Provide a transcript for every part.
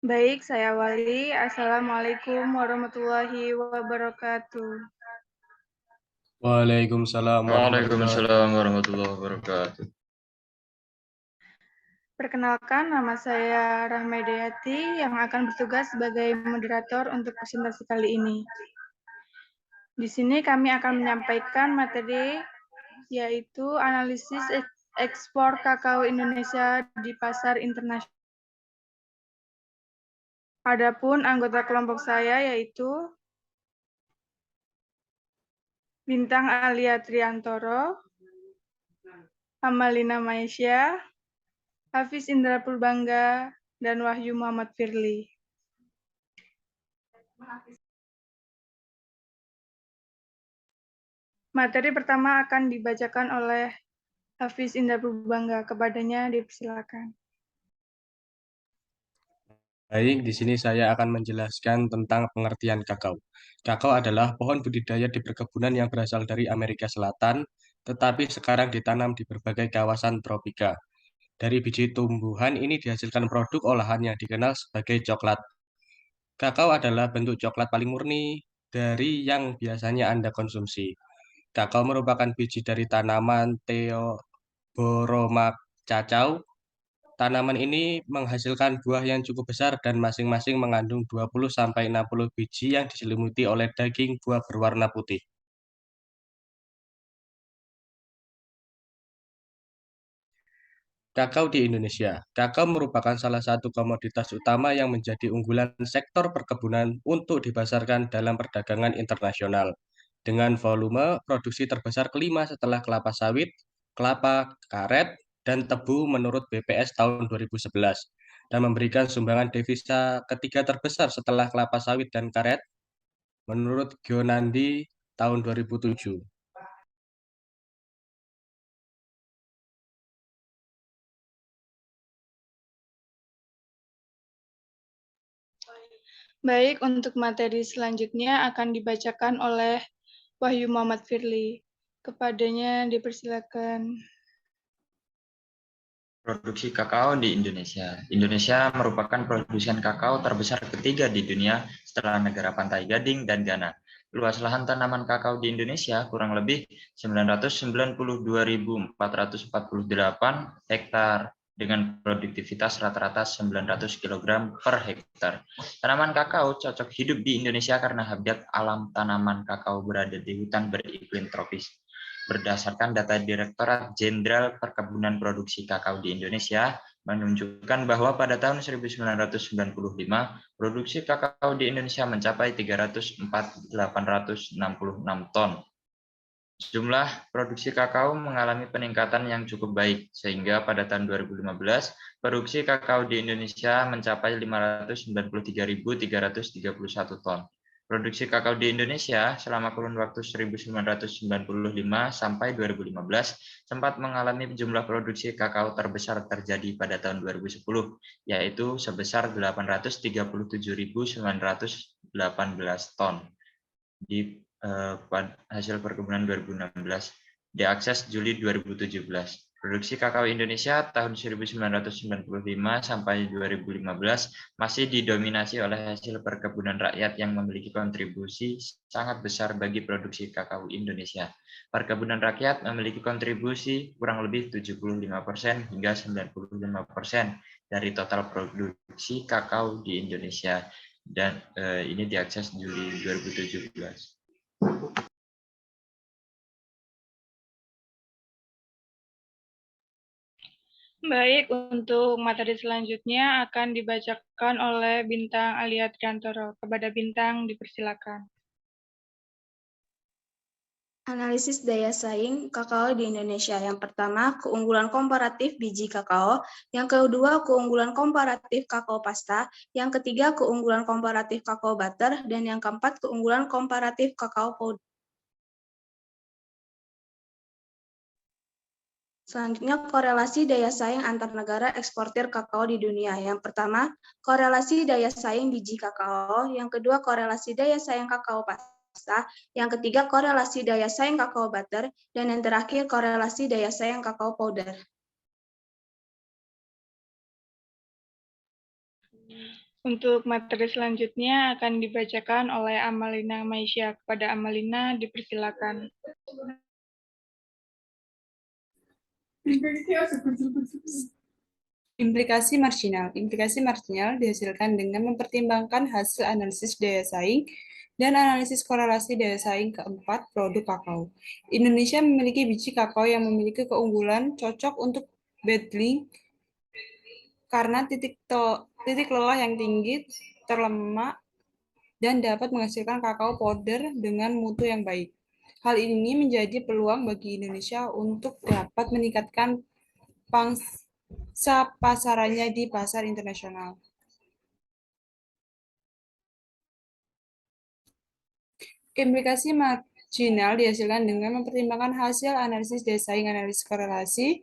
Baik, saya Wali. Assalamualaikum warahmatullahi wabarakatuh. Waalaikumsalam warahmatullahi Waalaikumsalam warahmatullahi wabarakatuh. Perkenalkan, nama saya Rahmaidayati yang akan bertugas sebagai moderator untuk presentasi kali ini. Di sini kami akan menyampaikan materi yaitu analisis ekspor kakao Indonesia di pasar internasional. Adapun anggota kelompok saya yaitu Bintang Alia Triantoro, Amalina Maisya, Hafiz Indra Purbangga, dan Wahyu Muhammad Firly. Materi pertama akan dibacakan oleh Hafiz Indra Purbangga. Kepadanya dipersilakan. Baik, di sini saya akan menjelaskan tentang pengertian kakao. Kakao adalah pohon budidaya di perkebunan yang berasal dari Amerika Selatan, tetapi sekarang ditanam di berbagai kawasan tropika. Dari biji tumbuhan ini dihasilkan produk olahan yang dikenal sebagai coklat. Kakao adalah bentuk coklat paling murni dari yang biasanya Anda konsumsi. Kakao merupakan biji dari tanaman Theobroma cacao. Tanaman ini menghasilkan buah yang cukup besar dan masing-masing mengandung 20-60 biji yang diselimuti oleh daging buah berwarna putih. Kakao di Indonesia. Kakao merupakan salah satu komoditas utama yang menjadi unggulan sektor perkebunan untuk dipasarkan dalam perdagangan internasional. Dengan volume produksi terbesar kelima setelah kelapa sawit, kelapa karet, dan tebu menurut BPS tahun 2011, dan memberikan sumbangan devisa ketiga terbesar setelah kelapa sawit dan karet menurut Gionandi tahun 2007. Baik, untuk materi selanjutnya akan dibacakan oleh Wahyu Muhammad Firly. Kepadanya dipersilakan. Produksi kakao di Indonesia. Indonesia merupakan produsen kakao terbesar ketiga di dunia setelah negara Pantai Gading dan Ghana. Luas lahan tanaman kakao di Indonesia kurang lebih 992.448 hektar dengan produktivitas rata-rata 900 kg per hektar. Tanaman kakao cocok hidup di Indonesia karena habitat alam tanaman kakao berada di hutan beriklim tropis. Berdasarkan data Direktorat Jenderal Perkebunan Produksi Kakao di Indonesia, menunjukkan bahwa pada tahun 1995, produksi kakao di Indonesia mencapai 304.866 ton. Jumlah produksi kakao mengalami peningkatan yang cukup baik, sehingga pada tahun 2015, produksi kakao di Indonesia mencapai 593.331 ton. Produksi kakao di Indonesia selama kurun waktu 1995 sampai 2015 sempat mengalami jumlah produksi kakao terbesar terjadi pada tahun 2010, yaitu sebesar 837.918 ton. Di hasil perkebunan 2016 diakses Juli 2017. Produksi kakao Indonesia tahun 1995 sampai 2015 masih didominasi oleh hasil perkebunan rakyat yang memiliki kontribusi sangat besar bagi produksi kakao Indonesia. Perkebunan rakyat memiliki kontribusi kurang lebih 75% hingga 95% dari total produksi kakao di Indonesia, dan ini diakses Juli 2017. Baik, untuk materi selanjutnya akan dibacakan oleh Bintang Alia Triantoro. Kepada Bintang dipersilakan. Analisis daya saing kakao di Indonesia. Yang pertama, keunggulan komparatif biji kakao. Yang kedua, keunggulan komparatif kakao pasta. Yang ketiga, keunggulan komparatif kakao butter. Dan yang keempat, keunggulan komparatif kakao powder. Selanjutnya, korelasi daya saing antar negara eksportir kakao di dunia. Yang pertama, korelasi daya saing biji kakao. Yang kedua, korelasi daya saing kakao pasta. Yang ketiga, korelasi daya saing kakao butter. Dan yang terakhir, korelasi daya saing kakao powder. Untuk materi selanjutnya akan dibacakan oleh Amalina Maisya. Kepada Amalina dipersilakan. Implikasi marginal. Implikasi marginal dihasilkan dengan mempertimbangkan hasil analisis daya saing dan analisis korelasi daya saing keempat produk kakao. Indonesia memiliki biji kakao yang memiliki keunggulan cocok untuk bottling karena titik lelah yang tinggi, terlemak, dan dapat menghasilkan kakao powder dengan mutu yang baik. Hal ini menjadi peluang bagi Indonesia untuk dapat meningkatkan pangsa pasarannya di pasar internasional. Implikasi marginal dihasilkan dengan mempertimbangkan hasil analisis daya saing, analisis korelasi,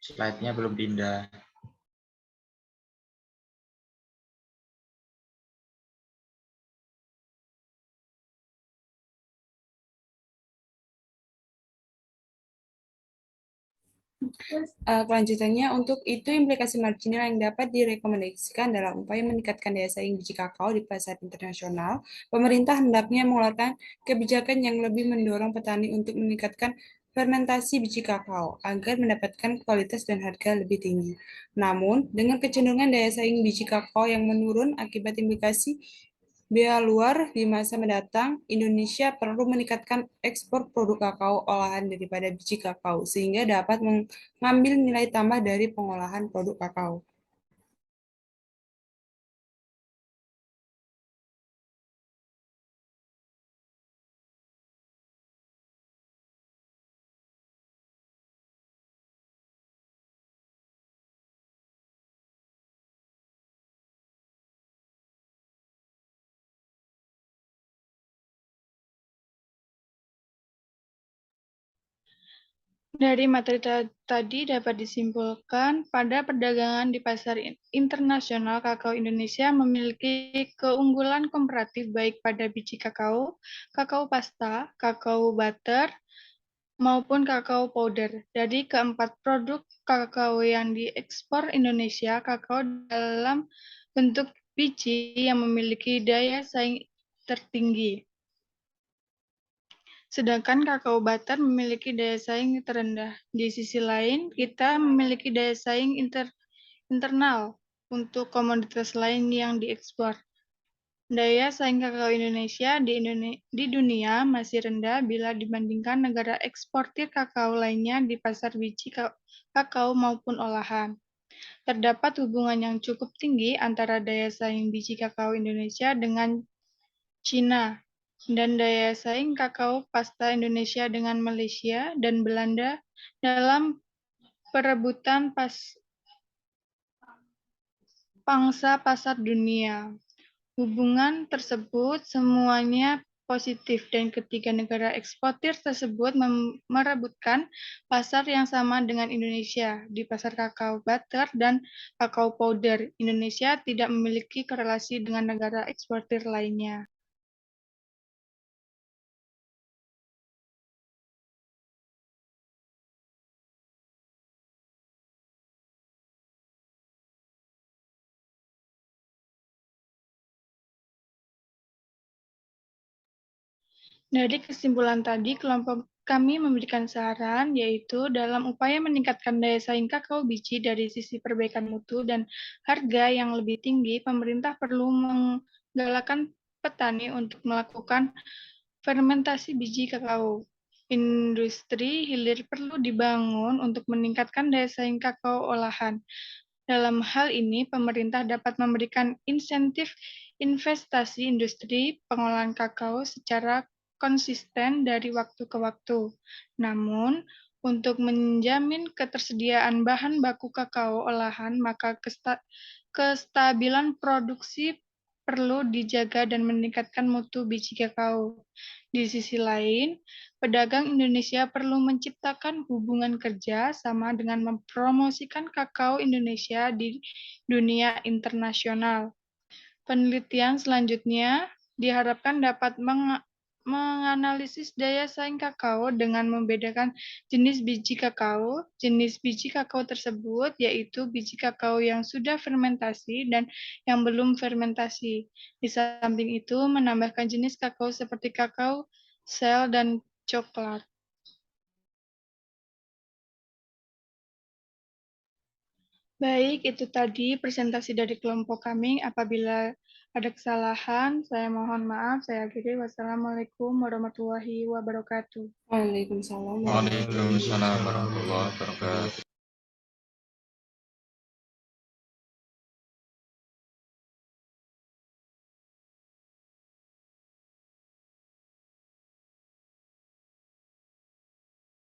Slide-nya belum pindah. Kelanjutannya, untuk itu implikasi marginal yang dapat direkomendasikan dalam upaya meningkatkan daya saing biji kakao di pasar internasional, pemerintah hendaknya mengeluarkan kebijakan yang lebih mendorong petani untuk meningkatkan fermentasi biji kakao agar mendapatkan kualitas dan harga lebih tinggi. Namun, dengan kecenderungan daya saing biji kakao yang menurun akibat implikasi biaya luar di masa mendatang, Indonesia perlu meningkatkan ekspor produk kakao olahan daripada biji kakao, sehingga dapat mengambil nilai tambah dari pengolahan produk kakao. Dari materi tadi dapat disimpulkan pada perdagangan di pasar internasional, kakao Indonesia memiliki keunggulan komparatif baik pada biji kakao, kakao pasta, kakao butter, maupun kakao powder. Dari keempat produk kakao yang diekspor Indonesia, kakao dalam bentuk biji yang memiliki daya saing tertinggi. Sedangkan kakao butter memiliki daya saing terendah. Di sisi lain, kita memiliki daya saing internal untuk komoditas lain yang diekspor. Daya saing kakao Indonesia di dunia masih rendah bila dibandingkan negara eksportir kakao lainnya di pasar biji kakao maupun olahan. Terdapat hubungan yang cukup tinggi antara daya saing biji kakao Indonesia dengan Cina, dan daya saing kakao pasta Indonesia dengan Malaysia dan Belanda dalam perebutan pangsa pasar dunia. Hubungan tersebut semuanya positif dan ketiga negara eksportir tersebut merebutkan pasar yang sama dengan Indonesia di pasar kakao butter dan kakao powder. Indonesia tidak memiliki korelasi dengan negara eksportir lainnya. Dari kesimpulan tadi, kelompok kami memberikan saran, yaitu dalam upaya meningkatkan daya saing kakao biji dari sisi perbaikan mutu dan harga yang lebih tinggi, pemerintah perlu menggalakkan petani untuk melakukan fermentasi biji kakao. Industri hilir perlu dibangun untuk meningkatkan daya saing kakao olahan. Dalam hal ini, pemerintah dapat memberikan insentif investasi industri pengolahan kakao secara konsisten dari waktu ke waktu. Namun, untuk menjamin ketersediaan bahan baku kakao olahan, maka kestabilan produksi perlu dijaga dan meningkatkan mutu biji kakao. Di sisi lain, pedagang Indonesia perlu menciptakan hubungan kerja sama dengan mempromosikan kakao Indonesia di dunia internasional. Penelitian selanjutnya diharapkan dapat menganalisis daya saing kakao dengan membedakan jenis biji kakao. Jenis biji kakao tersebut yaitu biji kakao yang sudah fermentasi dan yang belum fermentasi. Di samping itu, menambahkan jenis kakao seperti kakao, sel, dan coklat. Baik, itu tadi presentasi dari kelompok kami. Apabila ada kesalahan, saya mohon maaf. Saya akhiri. Wassalamualaikum warahmatullahi wabarakatuh. Waalaikumsalam. Waalaikumsalam warahmatullahi wabarakatuh.